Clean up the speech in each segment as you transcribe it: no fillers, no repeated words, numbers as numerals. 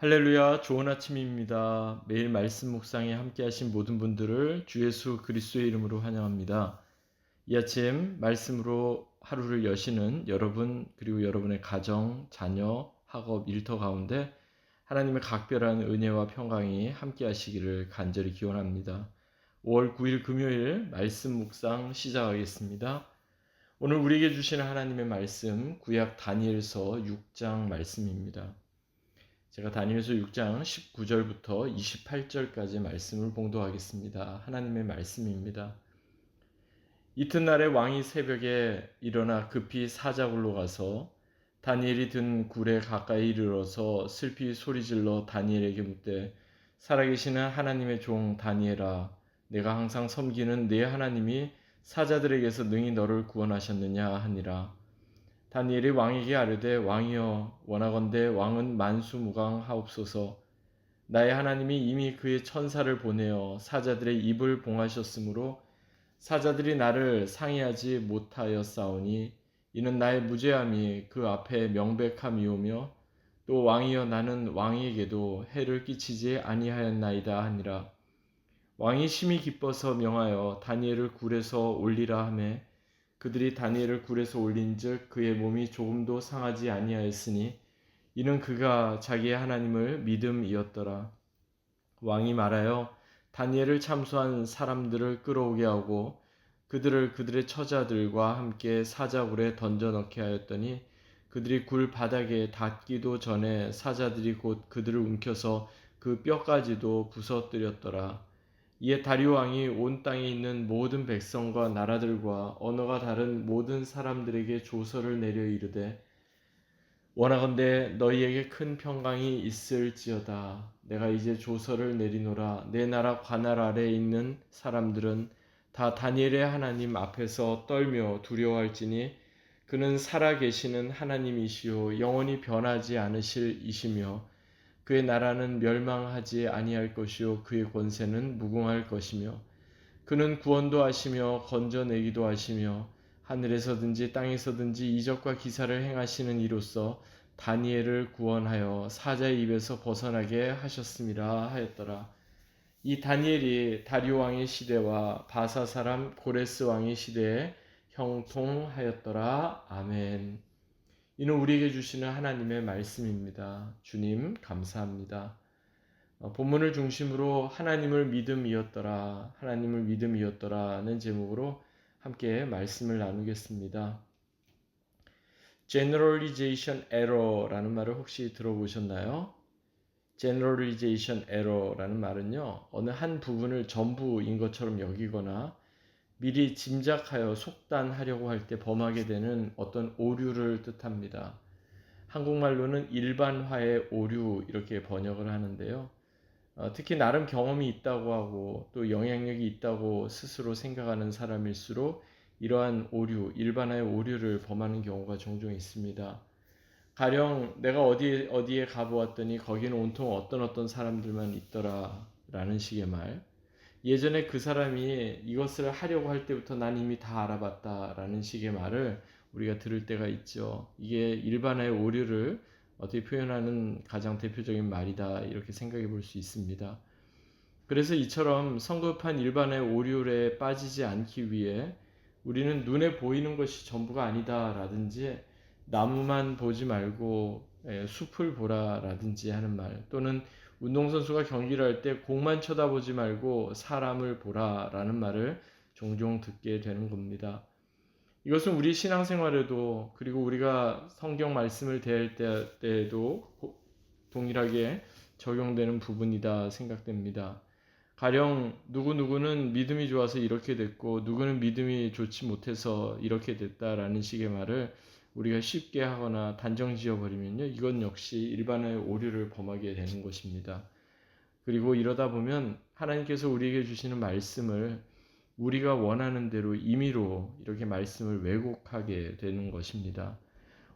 할렐루야, 좋은 아침입니다. 매일 말씀 묵상에 함께하신 모든 분들을 주 예수 그리스도의 이름으로 환영합니다. 이 아침 말씀으로 하루를 여시는 여러분 그리고 여러분의 가정, 자녀, 학업, 일터 가운데 하나님의 각별한 은혜와 평강이 함께하시기를 간절히 기원합니다. 5월 9일 금요일 말씀 묵상 시작하겠습니다. 오늘 우리에게 주시는 하나님의 말씀 구약 다니엘서 6장 말씀입니다. 제가 다니엘서 6장 19절부터 28절까지 말씀을 봉독하겠습니다. 하나님의 말씀입니다. 이튿날에 왕이 새벽에 일어나 급히 사자굴로 가서 다니엘이 든 굴에 가까이 이르러서 슬피 소리질러 다니엘에게 묻되 살아계시는 하나님의 종 다니엘아, 내가 항상 섬기는 네 하나님이 사자들에게서 능히 너를 구원하셨느냐 하니라. 다니엘이 왕에게 아뢰되 왕이여, 원하건대 왕은 만수무강하옵소서. 나의 하나님이 이미 그의 천사를 보내어 사자들의 입을 봉하셨으므로 사자들이 나를 상해하지 못하였사오니 이는 나의 무죄함이 그 앞에 명백함이오며 또 왕이여, 나는 왕에게도 해를 끼치지 아니하였나이다 하니라. 왕이 심히 기뻐서 명하여 다니엘을 굴에서 올리라 하매 그들이 다니엘을 굴에서 올린즉 그의 몸이 조금도 상하지 아니하였으니 이는 그가 자기의 하나님을 믿음이었더라. 왕이 말하여 다니엘을 참수한 사람들을 끌어오게 하고 그들을 그들의 처자들과 함께 사자굴에 던져 넣게 하였더니 그들이 굴 바닥에 닿기도 전에 사자들이 곧 그들을 움켜서 그 뼈까지도 부서뜨렸더라. 이에 다리오 왕이 온 땅에 있는 모든 백성과 나라들과 언어가 다른 모든 사람들에게 조서를 내려 이르되 원하건대 너희에게 큰 평강이 있을지어다. 내가 이제 조서를 내리노라. 내 나라 관할 아래에 있는 사람들은 다 다니엘의 하나님 앞에서 떨며 두려워할지니 그는 살아계시는 하나님이시요 영원히 변하지 않으실 이시며 그의 나라는 멸망하지 아니할 것이요 그의 권세는 무궁할 것이며 그는 구원도 하시며 건져내기도 하시며 하늘에서든지 땅에서든지 이적과 기사를 행하시는 이로써 다니엘을 구원하여 사자의 입에서 벗어나게 하셨음이라 하였더라. 이 다니엘이 다리오 왕의 시대와 바사 사람 고레스 왕의 시대에 형통하였더라. 아멘. 이는 우리에게 주시는 하나님의 말씀입니다. 주님 감사합니다. 본문을 중심으로 하나님을 믿음이었더라, 하나님을 믿음이었더라는 제목으로 함께 말씀을 나누겠습니다. Generalization error라는 말을 혹시 들어보셨나요? Generalization error라는 말은요, 어느 한 부분을 전부인 것처럼 여기거나 미리 짐작하여 속단하려고 할 때 범하게 되는 어떤 오류를 뜻합니다. 한국말로는 일반화의 오류 이렇게 번역을 하는데요. 특히 나름 경험이 있다고 하고 또 영향력이 있다고 스스로 생각하는 사람일수록 이러한 오류, 일반화의 오류를 범하는 경우가 종종 있습니다. 가령 내가 어디에 가보았더니 거기는 온통 어떤 사람들만 있더라 라는 식의 말. 예전에 그 사람이 이것을 하려고 할 때부터 난 이미 다 알아봤다 라는 식의 말을 우리가 들을 때가 있죠. 이게 일반화의 오류를 어떻게 표현하는 가장 대표적인 말이다 이렇게 생각해 볼 수 있습니다. 그래서 이처럼 성급한 일반화의 오류에 빠지지 않기 위해 우리는 눈에 보이는 것이 전부가 아니다 라든지 나무만 보지 말고 숲을 보라 라든지 하는 말, 또는 운동선수가 경기를 할 때 공만 쳐다보지 말고 사람을 보라 라는 말을 종종 듣게 되는 겁니다. 이것은 우리 신앙생활에도, 그리고 우리가 성경 말씀을 대할 때에도 동일하게 적용되는 부분이다 생각됩니다. 가령 누구는 믿음이 좋아서 이렇게 됐고 누구는 믿음이 좋지 못해서 이렇게 됐다라는 식의 말을 우리가 쉽게 하거나 단정 지어버리면요, 이건 역시 일반의 오류를 범하게 되는 것입니다. 그리고 이러다 보면 하나님께서 우리에게 주시는 말씀을 우리가 원하는 대로 임의로 이렇게 말씀을 왜곡하게 되는 것입니다.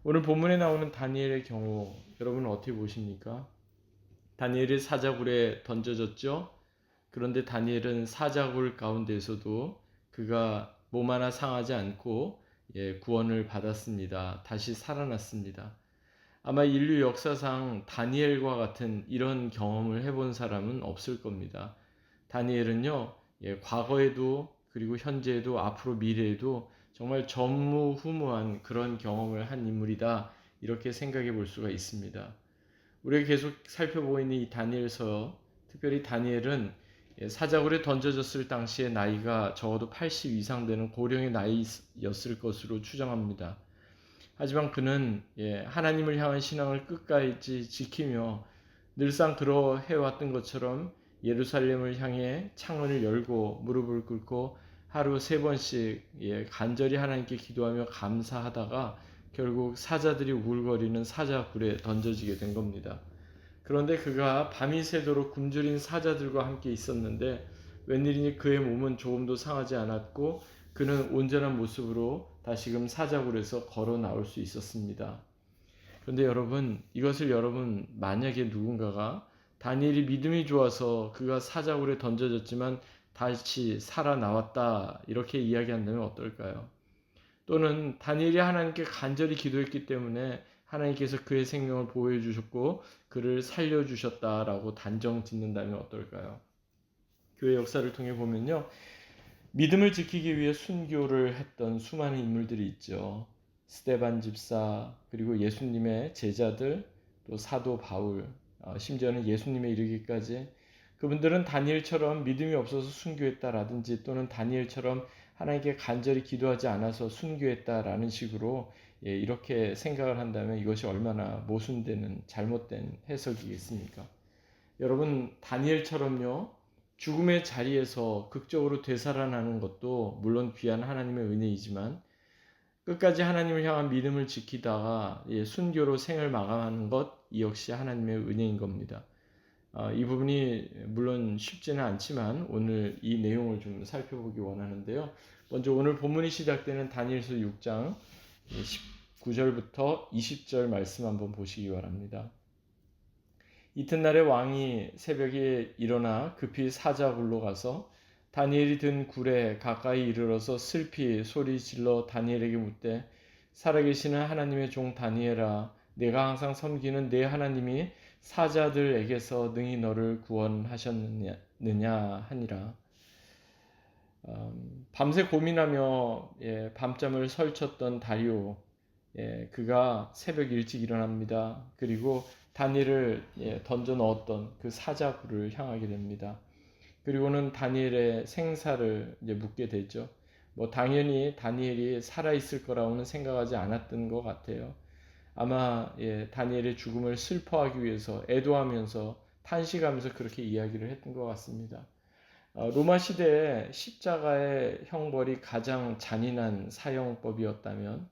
오늘 본문에 나오는 다니엘의 경우 여러분은 어떻게 보십니까? 다니엘이 사자굴에 던져졌죠. 그런데 다니엘은 사자굴 가운데에서도 그가 몸 하나 상하지 않고 구원을 받았습니다. 다시 살아났습니다. 아마 인류 역사상 다니엘과 같은 이런 경험을 해본 사람은 없을 겁니다. 다니엘은요, 과거에도 그리고 현재에도 앞으로 미래에도 정말 전무후무한 그런 경험을 한 인물이다. 이렇게 생각해 볼 수가 있습니다. 우리가 계속 살펴보고 있는 이 다니엘서, 특별히 다니엘은 사자굴에 던져졌을 당시의 나이가 적어도 80 이상 되는 고령의 나이였을 것으로 추정합니다. 하지만 그는 하나님을 향한 신앙을 끝까지 지키며 늘상 그러해왔던 것처럼 예루살렘을 향해 창문을 열고 무릎을 꿇고 하루 3번씩 간절히 하나님께 기도하며 감사하다가 결국 사자들이 우글거리는 사자굴에 던져지게 된 겁니다. 그런데 그가 밤이 새도록 굶주린 사자들과 함께 있었는데 웬일인지 그의 몸은 조금도 상하지 않았고 그는 온전한 모습으로 다시금 사자굴에서 걸어 나올 수 있었습니다. 그런데 여러분, 이것을 만약에 누군가가 다니엘이 믿음이 좋아서 그가 사자굴에 던져졌지만 다시 살아나왔다 이렇게 이야기한다면 어떨까요? 또는 다니엘이 하나님께 간절히 기도했기 때문에 하나님께서 그의 생명을 보호해 주셨고 그를 살려주셨다라고 단정 짓는다면 어떨까요? 교회 역사를 통해 보면요, 믿음을 지키기 위해 순교를 했던 수많은 인물들이 있죠. 스데반 집사, 그리고 예수님의 제자들, 또 사도 바울, 심지어는 예수님에 이르기까지 그분들은 다니엘처럼 믿음이 없어서 순교했다라든지 또는 다니엘처럼 하나님께 간절히 기도하지 않아서 순교했다라는 식으로 이렇게 생각을 한다면 이것이 얼마나 모순되는 잘못된 해석이겠습니까? 여러분, 다니엘처럼요, 죽음의 자리에서 극적으로 되살아나는 것도 물론 귀한 하나님의 은혜이지만 끝까지 하나님을 향한 믿음을 지키다가 순교로 생을 마감하는 것, 이 역시 하나님의 은혜인 겁니다. 이 부분이 물론 쉽지는 않지만 오늘 이 내용을 좀 살펴보기 원하는데요. 먼저 오늘 본문이 시작되는 다니엘서 6장 19절부터 20절 말씀 한번 보시기 바랍니다. 이튿날에 왕이 새벽에 일어나 급히 사자굴로 가서 다니엘이 든 굴에 가까이 이르러서 슬피 소리 질러 다니엘에게 묻되 살아계시는 하나님의 종 다니엘아, 내가 항상 섬기는 내 하나님이 사자들에게서 능히 너를 구원하셨느냐 하니라. 밤새 고민하며 밤잠을 설쳤던 다리오, 그가 새벽 일찍 일어납니다. 그리고 다니엘을 던져 넣었던 그 사자굴을 향하게 됩니다. 그리고는 다니엘의 생사를 묻게 되죠. 당연히 다니엘이 살아있을 거라고는 생각하지 않았던 것 같아요. 아마 다니엘의 죽음을 슬퍼하기 위해서 애도하면서 탄식하면서 그렇게 이야기를 했던 것 같습니다. 로마 시대에 십자가의 형벌이 가장 잔인한 사형법이었다면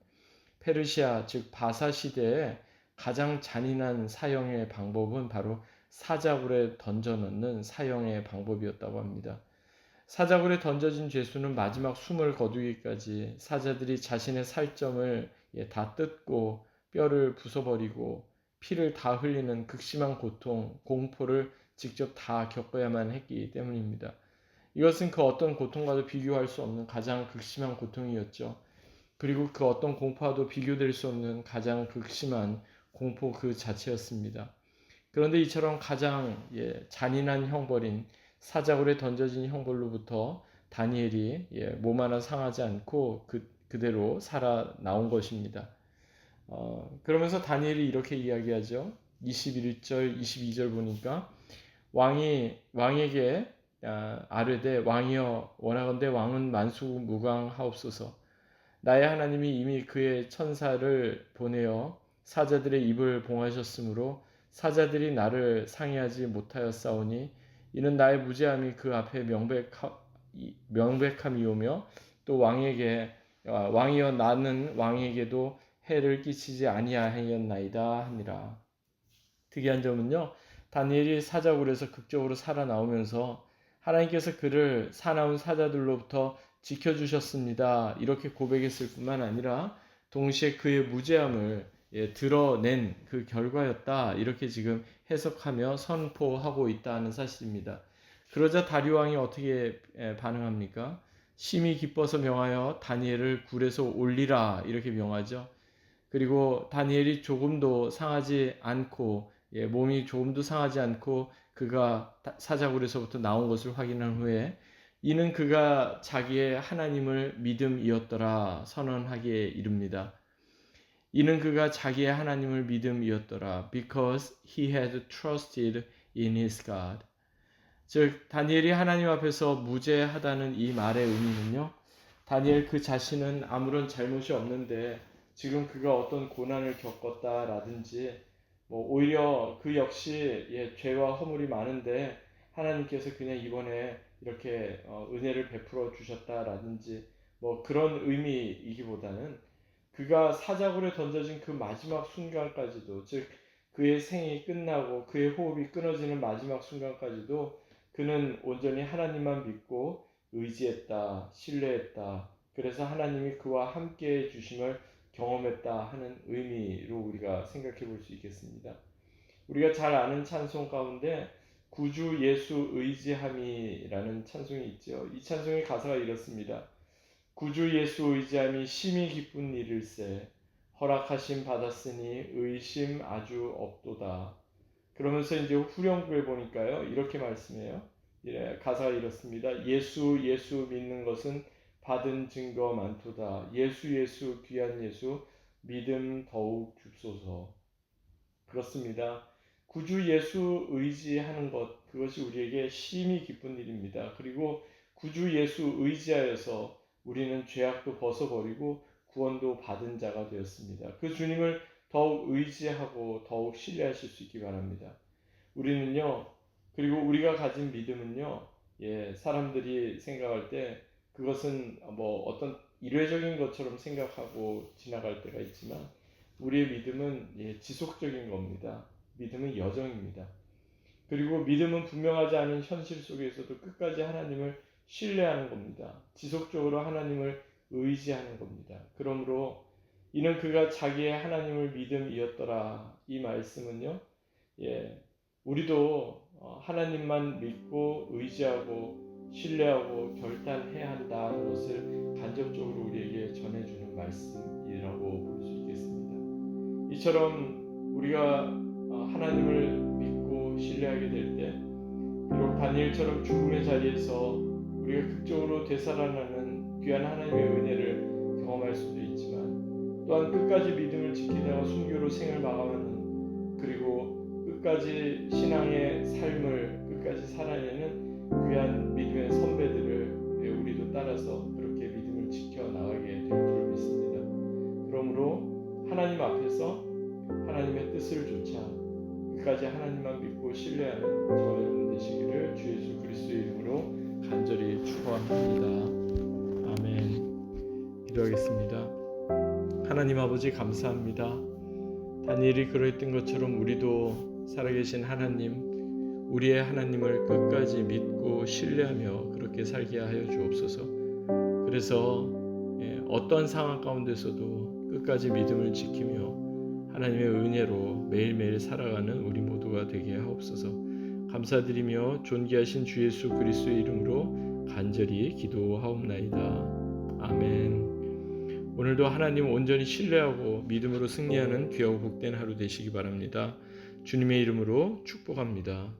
페르시아 즉 바사 시대에 가장 잔인한 사형의 방법은 바로 사자굴에 던져넣는 사형의 방법이었다고 합니다. 사자굴에 던져진 죄수는 마지막 숨을 거두기까지 사자들이 자신의 살점을 다 뜯고 뼈를 부숴버리고 피를 다 흘리는 극심한 고통, 공포를 직접 다 겪어야만 했기 때문입니다. 이것은 그 어떤 고통과도 비교할 수 없는 가장 극심한 고통이었죠. 그리고 그 어떤 공포와도 비교될 수 없는 가장 극심한 공포 그 자체였습니다. 그런데 이처럼 가장 잔인한 형벌인 사자굴에 던져진 형벌로부터 다니엘이 몸 하나 상하지 않고 그대로 살아나온 것입니다. 그러면서 다니엘이 이렇게 이야기하죠. 21절, 22절 보니까 왕에게 아뢰되 왕이여 원하건대 왕은 만수무강하옵소서. 나의 하나님이 이미 그의 천사를 보내어 사자들의 입을 봉하셨으므로 사자들이 나를 상해하지 못하였사오니 이는 나의 무죄함이 그 앞에 명백함이오며 또 왕이여 나는 왕에게도 해를 끼치지 아니하였나이다 하니라. 특이한 점은요, 다니엘이 사자굴에서 극적으로 살아나오면서 하나님께서 그를 사나운 사자들로부터 지켜주셨습니다. 이렇게 고백했을 뿐만 아니라 동시에 그의 무죄함을 드러낸 그 결과였다. 이렇게 지금 해석하며 선포하고 있다는 사실입니다. 그러자 다리오 왕이 어떻게 반응합니까? 심히 기뻐서 명하여 다니엘을 굴에서 올리라 이렇게 명하죠. 그리고 다니엘이 조금도 상하지 않고 몸이 조금도 상하지 않고 그가 사자굴에서부터 나온 것을 확인한 후에 이는 그가 자기의 하나님을 믿음이었더라 선언하기에 이릅니다. 이는 그가 자기의 하나님을 믿음이었더라. Because he had trusted in his God. 즉 다니엘이 하나님 앞에서 무죄하다는 이 말의 의미는요. 다니엘 그 자신은 아무런 잘못이 없는데 지금 그가 어떤 고난을 겪었다라든지 오히려 그 역시 죄와 허물이 많은데 하나님께서 그냥 이번에 이렇게 은혜를 베풀어 주셨다라든지 그런 의미이기보다는 그가 사자굴에 던져진 그 마지막 순간까지도 즉 그의 생이 끝나고 그의 호흡이 끊어지는 마지막 순간까지도 그는 온전히 하나님만 믿고 의지했다, 신뢰했다. 그래서 하나님이 그와 함께 해주심을 경험했다 하는 의미로 우리가 생각해 볼 수 있겠습니다. 우리가 잘 아는 찬송 가운데 구주 예수 의지함이라는 찬송이 있죠. 이 찬송의 가사가 이렇습니다. 구주 예수 의지함이 심히 기쁜 일일세 허락하심 받았으니 의심 아주 없도다. 그러면서 이제 후렴구에 보니까요 이렇게 말씀해요. 가사가 이렇습니다. 예수 믿는 것은 받은 증거 많도다. 예수 귀한 예수 믿음 더욱 줍소서. 그렇습니다. 구주 예수 의지하는 것 그것이 우리에게 심히 기쁜 일입니다. 그리고 구주 예수 의지하여서 우리는 죄악도 벗어버리고 구원도 받은 자가 되었습니다. 그 주님을 더욱 의지하고 더욱 신뢰하실 수 있기 바랍니다. 우리는요, 그리고 우리가 가진 믿음은요, 사람들이 생각할 때 그것은 어떤 일회적인 것처럼 생각하고 지나갈 때가 있지만 우리의 믿음은 지속적인 겁니다. 믿음은 여정입니다. 그리고 믿음은 분명하지 않은 현실 속에서도 끝까지 하나님을 신뢰하는 겁니다. 지속적으로 하나님을 의지하는 겁니다. 그러므로 이는 그가 자기의 하나님을 믿음이었더라. 이 말씀은요. 우리도 하나님만 믿고 의지하고 신뢰하고 결단해야 한다는 것을 간접적으로 우리에게 전해주는 말씀이라고 볼 수 있겠습니다. 이처럼 우리가 하나님을 믿고 신뢰하게 될 때 비록 다니엘처럼 죽음의 자리에서 우리가 극적으로 되살아나는 귀한 하나님의 은혜를 경험할 수도 있지만 또한 끝까지 믿음을 지키다가 순교로 생을 마감하는 그리고 끝까지 신앙의 삶을 끝까지 살아내는 귀한 믿음의 선배들을 우리도 따라서 그렇게 믿음을 지켜나가게 될 줄 믿습니다. 그러므로 하나님 앞에서 하나님의 뜻을 좇아 끝까지 하나님만 믿고 신뢰하는 저와 여러분 되시기를 주 예수 그리스도의 이름으로 간절히 축원합니다. 아멘. 기도하겠습니다. 하나님 아버지 감사합니다. 다니엘이 그랬던 것처럼 우리도 살아계신 하나님, 우리의 하나님을 끝까지 믿고 신뢰하며 그렇게 살게 하여 주옵소서. 그래서 어떤 상황 가운데서도 끝까지 믿음을 지키며 하나님의 은혜로 매일매일 살아가는 우리 모두가 되게 하옵소서. 감사드리며 존귀하신 주 예수 그리스도의 이름으로 간절히 기도하옵나이다. 아멘. 오늘도 하나님 온전히 신뢰하고 믿음으로 승리하는 귀하고 복된 하루 되시기 바랍니다. 주님의 이름으로 축복합니다.